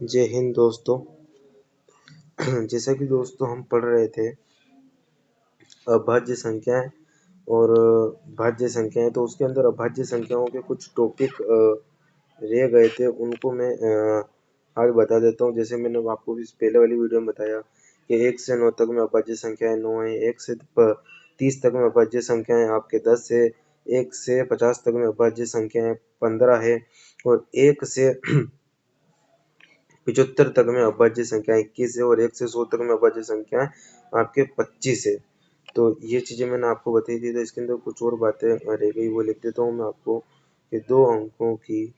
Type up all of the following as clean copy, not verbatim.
जय हिंद दोस्तों। जैसा कि दोस्तों हम पढ़ रहे थे अभाज्य संख्याएं और भाज्य संख्याएं, तो उसके अंदर अभाज्य संख्याओं के कुछ टॉपिक रह गए थे, उनको मैं आज बता देता हूँ। जैसे मैंने आपको इस पहले वाली वीडियो में बताया कि 1 से 9 तक में अभाज्य संख्याएं 9 है, 1 से 30 तक में अभाज्य संख्याएं आपके 10 है, 1 से 50 तक में अभाज्य संख्याएं 15 है और 1 से 75 तक में अभाज्य संख्या 21 है और 1 से 100 तक में अभाज्य संख्या आपके 25 है। तो ये चीजें मैंने आपको बताई थी। तो इसके अंदर कुछ और बातें रह गई, वो लिख देता हूँ मैं आपको कि दो अंकों की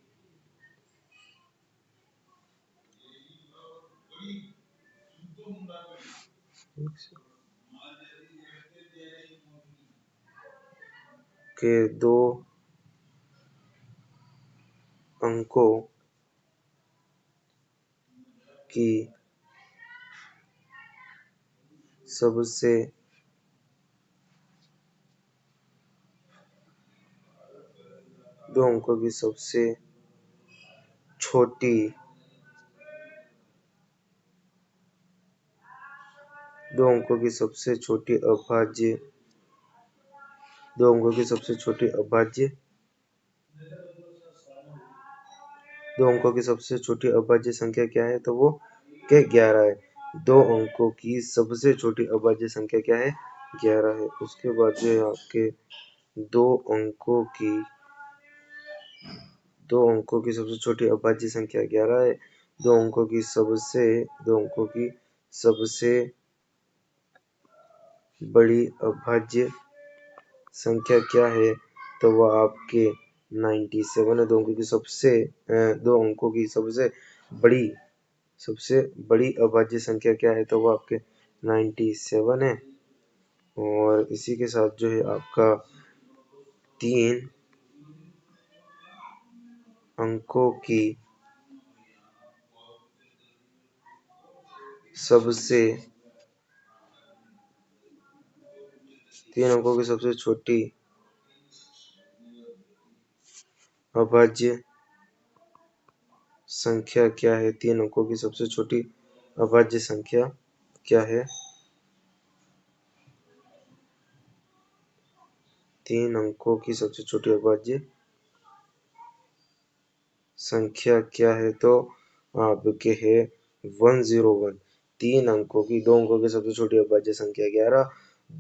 दो अंकों की सबसे छोटी अभाज्य संख्या क्या है? तो वो 11 है। 2 अंकों की सबसे छोटी अभाज्य संख्या क्या है? 11 है। उसके बाद जो है आपके दो अंकों की सबसे छोटी अभाज्य संख्या 11 है। दो अंकों की सबसे बड़ी अभाज्य संख्या क्या है? तो वह आपके 97 है। दो अंकों की सबसे बड़ी अभाज्य संख्या क्या है? तो वह आपके 97 है। और इसी के साथ जो है आपका 3 अंकों की सबसे छोटी अभाज्य संख्या क्या है? 3 अंकों की सबसे छोटी अभाज्य संख्या क्या है? 3 अंकों की सबसे छोटी अभाज्य संख्या क्या है? तो आपके है 101। 3 अंकों की 2 अंकों की सबसे छोटी अभाज्य संख्या 11,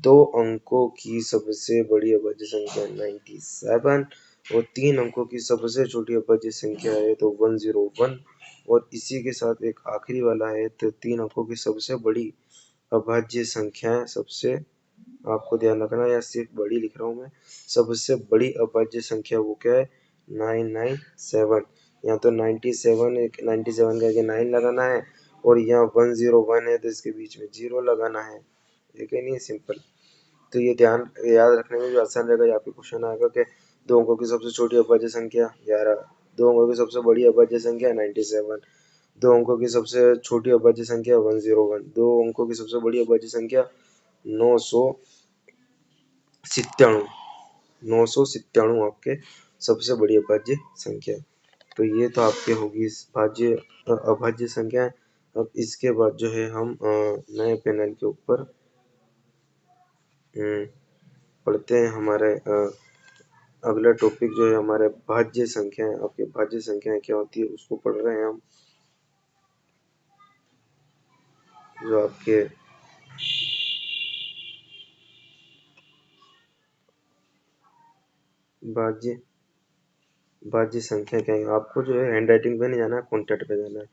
2 अंकों की सबसे बड़ी अभाज्य संख्या 97 और 3 अंकों की सबसे छोटी अभाज्य संख्या है तो 101। और इसी के साथ एक आखिरी वाला है, तो 3 अंकों की सबसे बड़ी अभाज्य संख्या सबसे आपको ध्यान रखना, या सिर्फ बड़ी लिख रहा हूँ मैं, सबसे बड़ी अभाज्य संख्या वो क्या है? 997। यहाँ तो 97 का 9 लगाना है और यहाँ 101 है तो इसके बीच में 0 लगाना है। ठीक है, नहीं सिंपल। तो ये याद रखने में भी आसान रहेगा। यहाँ पे क्वेश्चन आएगा कि 2 अंकों की सबसे छोटी अभाज्य संख्या 11, 2 अंकों की सबसे बड़ी अभाज्य संख्या 97, 2 अंकों की सबसे छोटी अभाज्य संख्या 101, 2 अंकों की सबसे बड़ी अभाज्य संख्या 997 आपके सबसे बड़ी अभाज्य संख्या। तो ये तो आपके होगी अभाज्य संख्या। अब इसके बाद जो है हम नए पैनल के ऊपर पढ़ते हैं। हमारे अगला टॉपिक जो है हमारे भाज्य संख्याएं। आपके भाज्य संख्याएं क्या होती है उसको पढ़ रहे हैं हम। जो आपके भाज्य संख्या क्या है? आपको जो है हैंड राइटिंग पे नहीं जाना है, कॉन्टेक्ट पे जाना है।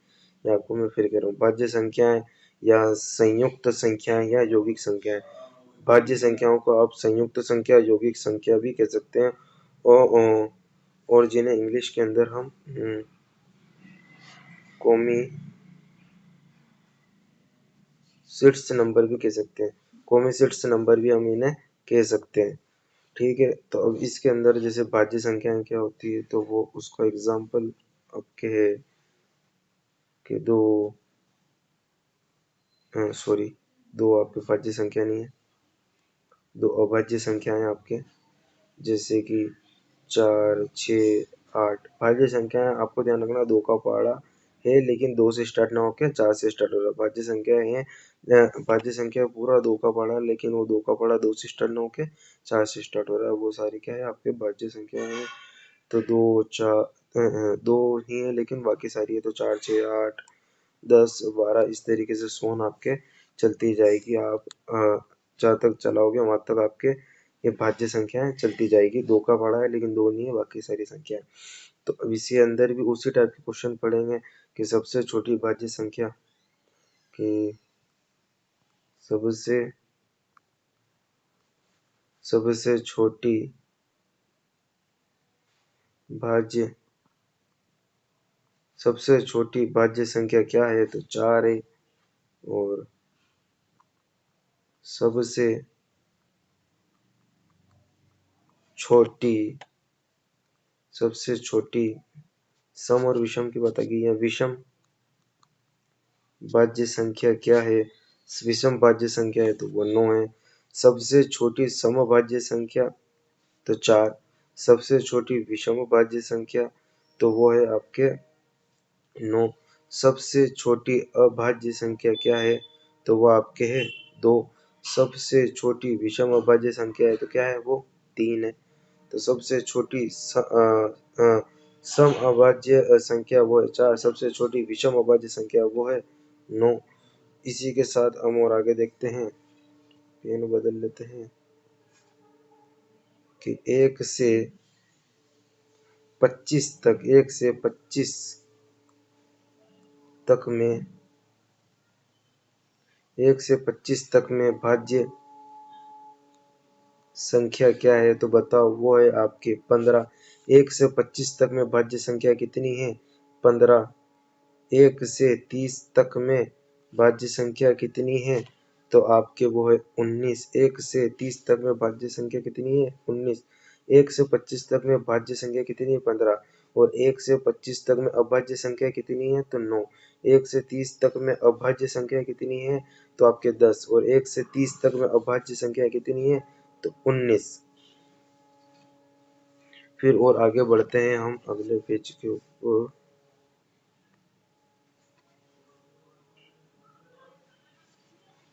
ये आपको मैं फिर कह रहा हूँ, भाज्य संख्याएं या संयुक्त संख्याएं या यौगिक संख्याएं। भाज्य संख्याओं को आप संयुक्त संख्या, यौगिक संख्या भी कह सकते हैं और जिन्हें इंग्लिश के अंदर हम कोमिशिट्स नंबर भी कह सकते हैं। कोमिशिट्स नंबर भी हम इन्हें कह सकते हैं। ठीक है, तो अब इसके अंदर जैसे भाज्य संख्याएं क्या होती है, तो वो उसका एग्जाम्पल आपके है कि दो आपके भाज्य संख्या नहीं है, 2 अभाज्य संख्याएं आपके, जैसे कि 4, 6, 8। भाज्य संख्याएं आपको ध्यान रखना, 2 का पहाड़ा है लेकिन 2 से स्टार्ट ना होकर 4 से स्टार्ट हो रहा है। भाज्य संख्या है, भाज्य संख्या पूरा 2 का पड़ा लेकिन वो 2 का पड़ा 2 से स्टार्ट ना होकर 4 से स्टार्ट हो रहा है। वो सारी क्या है आपके भाज्य संख्या है। तो 2 ही है लेकिन बाकी सारी है। तो 4 6 8 10 12 इस तरीके से सोन आपके चलती जाएगी। आप जहाँ तक चलाओगे वहां तक आपके ये भाज्य संख्याएं चलती जाएगी। 2 का पड़ा है लेकिन 2 नहीं है बाकी सारी संख्या। तो अब इसके अंदर भी उसी टाइप के क्वेश्चन पढ़ेंगे कि सबसे छोटी भाज्य संख्या कि सबसे सबसे छोटी भाज्य सबसे छोटी भाज्य संख्या क्या है? तो 4 है। और सबसे छोटी सबसे छोटी सम और विषम की बात आ गई है। विषम भाज्य संख्या क्या है? विषम भाज्य संख्या है तो वो 9 है। सबसे छोटी समभाज्य संख्या तो 4। सबसे छोटी विषम भाज्य संख्या तो वो है आपके 9। सबसे छोटी अभाज्य संख्या क्या है? तो वो आपके है 2। सबसे छोटी विषम अभाज्य संख्या है तो क्या है वो 3 है। तो सबसे छोटी सम अभाज्य संख्या वो है 4। सबसे छोटी विषम अभाज्य संख्या वो है 9। इसी के साथ हम और आगे देखते हैं। पेन बदल लेते हैं कि 1 से 25 तक 1 से 25 तक में 1 से 25 तक में भाज्य संख्या क्या है? तो बताओ वो है आपके 15। 1 से 25 तक में भाज्य संख्या कितनी है? 15। 1 से 30 तक में भाज्य संख्या कितनी है? तो आपके वो है 19। 1 से 30 तक में भाज्य संख्या कितनी है? 19। 1 से 25 तक में भाज्य संख्या कितनी है? 15। और 1 से 25 तक में अभाज्य संख्या कितनी है? तो 9। 1 से 30 तक में अभाज्य संख्या कितनी है? तो आपके 10। और 1 से 30 तक में अभाज्य संख्या कितनी है? तो 19। फिर और आगे बढ़ते हैं हम अगले पेज के ऊपर।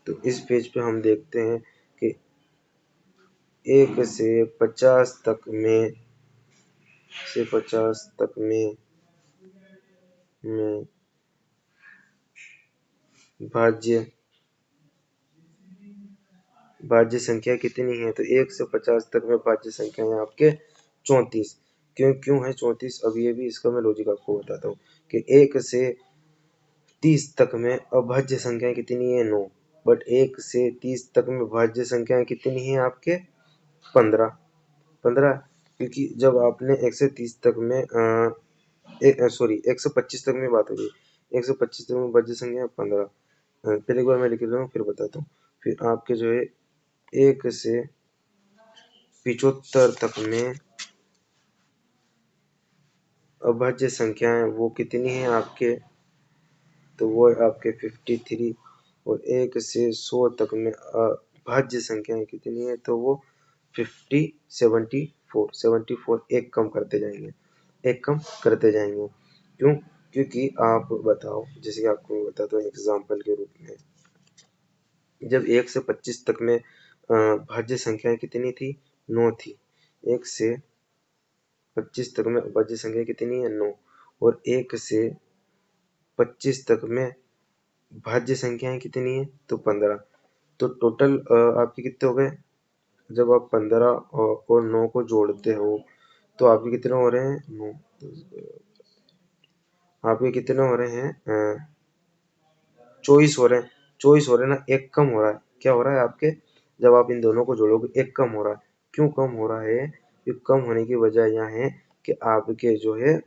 तो इस पेज पे हम देखते हैं कि 1 से 50 तक में में भाज्य भाज्य संख्या कितनी है? तो 1 से 50 तक में भाज्य संख्या है आपके 34। क्यों क्यों है 34? अब ये भी इसका मैं लॉजिक आपको बताता हूँ कि 1 से 30 तक में अभाज्य संख्या कितनी है? 9। बट 1 से 30 तक में भाज्य संख्या कितनी है आपके? 15। 15 क्योंकि जब आपने 1 से 30 तक में सॉरी 125 तक में बात हो रही है। 125 तक में भाज्य संख्या 15। पहले एक बार मैं लिख लेता हूँ फिर बताता हूँ। फिर आपके जो है 1 से 75 तक में अभाज्य संख्याएं वो कितनी है आपके? तो वो है आपके 53। और 1 से 100 तक में अभाज्य संख्याएं कितनी है? तो वो 74। एक कम करते जाएंगे, एक कम करते जाएंगे। क्यों? क्योंकि आप बताओ, जैसे कि आपको मैं बताता हूँ एग्जाम्पल के रूप में। जब 1 से 25 तक में भाज्य संख्याएं कितनी थी? 9 थी। 1 से 25 तक में भाज्य संख्या कितनी है? 9। और 1 से 25 तक में भाज्य संख्याएं कितनी है? तो 15। तो टोटल आपके कितने हो गए? जब आप 15 और 9 को जोड़ते हो तो आपके कितने हो रहे हैं? 9। आपके कितने हो रहे हैं? 24 हो रहे हैं। 24 हो रहे हैं ना, एक कम हो रहा है। क्या हो रहा है आपके? जब आप इन दोनों को जोड़ोगे एक कम हो रहा है। क्यों कम हो रहा है? ये कम होने की वजह यह है कि आपके जो है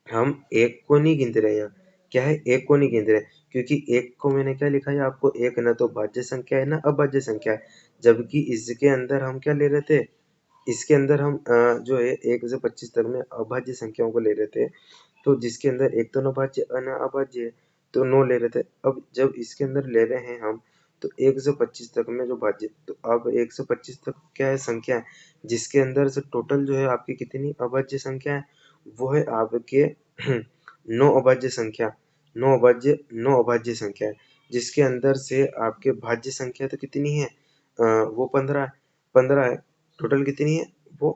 हम एक को नहीं गिनते रहे यहाँ। क्या है? एक को नहीं गिन रहे क्योंकि एक को मैंने क्या लिखा है आपको? एक न तो भाज्य संख्या है ना अभाज्य संख्या है। जबकि इसके अंदर हम क्या ले रहे थे? इसके अंदर हम जो है 1 से 25 तक में अभाज्य संख्याओं को ले रहे थे। तो जिसके अंदर एक तो न भाज्य न अभाज्य है तो 9 ले रहे थे। अब जब इसके अंदर ले रहे हैं हम तो 1 से 25 तक में जो भाज्य, तो अब 1 से 25 तक क्या है? संख्या है जिसके अंदर से टोटल जो है आपकी कितनी अभाज्य संख्या है? वो है आपके नौ अभाज्य संख्या है, जिसके अंदर से आपके भाज्य संख्या तो कितनी है, वो 15 है। टोटल कितनी है वो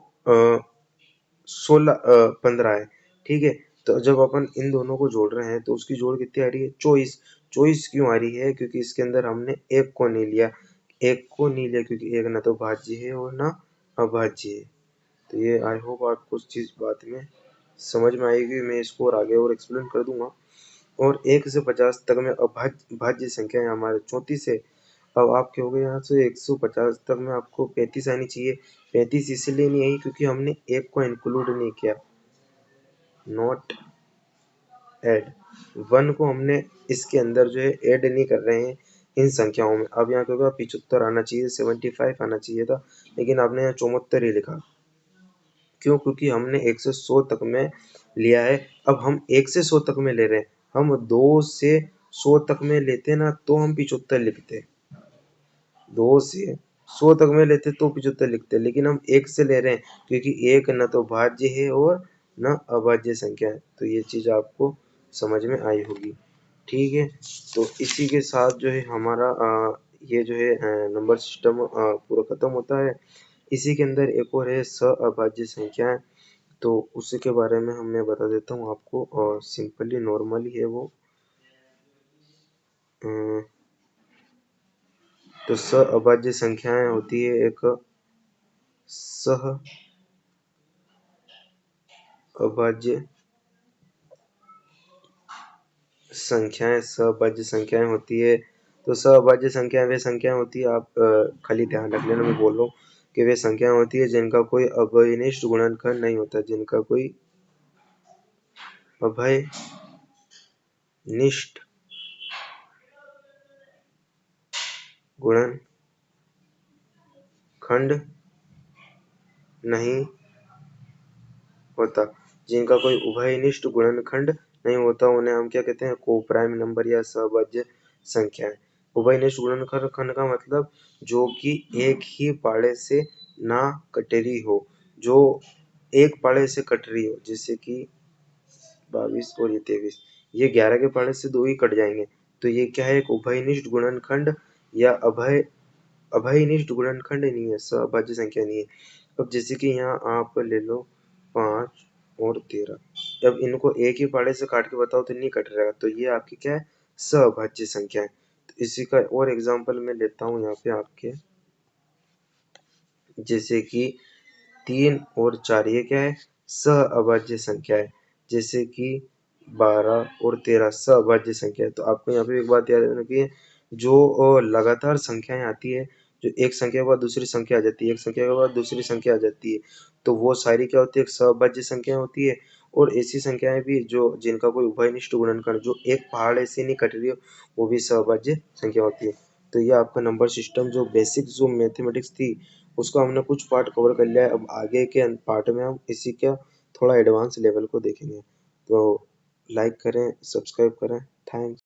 15 है। ठीक है, तो जब अपन इन दोनों को जोड़ रहे हैं तो उसकी जोड़ कितनी आ रही है, 24। क्यों आ रही है, क्योंकि इसके अंदर हमने एक को नहीं लिया, क्योंकि एक ना तो भाज्य है और ना अभाज्य है। तो ये आई होप आपको उस चीज बात में समझ में आएगी। मैं इसको और आगे और एक्सप्लेन कर दूंगा। और 1 से 50 तक में भाज्य संख्या है हमारे 34 है। अब आपके हो गए यहाँ से 150 तक में आपको 35 आनी चाहिए। 35 इसलिए नहीं आई क्योंकि हमने एक को इंक्लूड नहीं किया, नॉट ऐड। 1 को हमने इसके अंदर जो है ऐड नहीं कर रहे हैं इन संख्याओं में। अब यहाँ क्या होगा, 75 आना चाहिए, 75 आना चाहिए था, लेकिन आपने यहाँ 74 ही लिखा। क्यों, क्योंकि हमने 1 से 100 तक में लिया है। अब हम 1 से 100 तक में ले रहे हैं, हम 2 से 100 तक में लेते ना तो हम 75 लिखते, 2 से 100 तक में लेते तो 75 लिखते, लेकिन हम 1 से ले रहे हैं क्योंकि एक न तो भाज्य है और न अभाज्य संख्या है। तो ये चीज आपको समझ में आई होगी। ठीक है, तो इसी के साथ जो है हमारा ये जो है नंबर सिस्टम पूरा खत्म होता है। इसी के अंदर एक और है अभाज्य संख्याएं, तो उसी के बारे में मैं बता देता हूँ आपको, और सिंपली नॉर्मली है वो। तो अभाज्य संख्याएं होती है एक सह अभाज्य सहभाज्य संख्याएं होती है। तो सहभाज्य संख्याएं वे संख्याएं होती है, आप खाली ध्यान रख लेना, मैं बोल रहा हूँ कि वे संख्याएं होती है जिनका कोई अवयनिष्ठ गुणनखंड नहीं होता, जिनका कोई अभयनिष्ठ गुणनखंड नहीं होता, जिनका कोई उभयनिष्ठ गुणनखंड नहीं होता, उन्हें हम क्या कहते हैं, कोप्राइम नंबर या सहभाज्य संख्याएं। उभयनिष्ठ गुणनखंड का मतलब जो कि एक ही पाड़े से ना कट रही हो, जो एक पाड़े से कट रही हो, जैसे कि 22 और ये 23, ये 11 के पाड़े से 2 ही कट जाएंगे, तो ये क्या है, एक उभयनिष्ठ गुणनखंड या अभयनिष्ठ गुणनखंड नहीं है, सहभाज्य संख्या नहीं है। अब जैसे कि यहाँ आप ले लो 5 और 13, जब इनको एक ही पाड़े से काट के बताओ तो नहीं कट रहेगा, तो ये आपकी क्या है, सहभाज्य संख्या है। तो इसी का और एग्जांपल मैं लेता हूँ यहाँ पे आपके, जैसे कि 3 और 4, ये क्या है, सह अभाज्य संख्या है। जैसे कि 12 और 13 सहभाज्य संख्या है। तो आपको यहाँ पे एक बात याद रखनी है, जो लगातार संख्याएं आती है, जो एक संख्या के बाद दूसरी संख्या आ जाती है, एक संख्या के बाद दूसरी संख्या आ जाती है, तो वो सारी क्या होती है, एक सहभाज्य संख्या होती है। और ऐसी संख्याएं भी जो जिनका कोई उभयनिष्ठ गुणनखंड, जो एक पहाड़ ऐसे नहीं कट रही हो, वो भी सहभाज्य संख्या होती है। तो ये आपका नंबर सिस्टम जो बेसिक जो मैथमेटिक्स थी, उसका हमने कुछ पार्ट कवर कर लिया है। अब आगे के पार्ट में हम इसी का थोड़ा एडवांस लेवल को देखेंगे। तो लाइक करें, सब्सक्राइब करें। थैंक्स।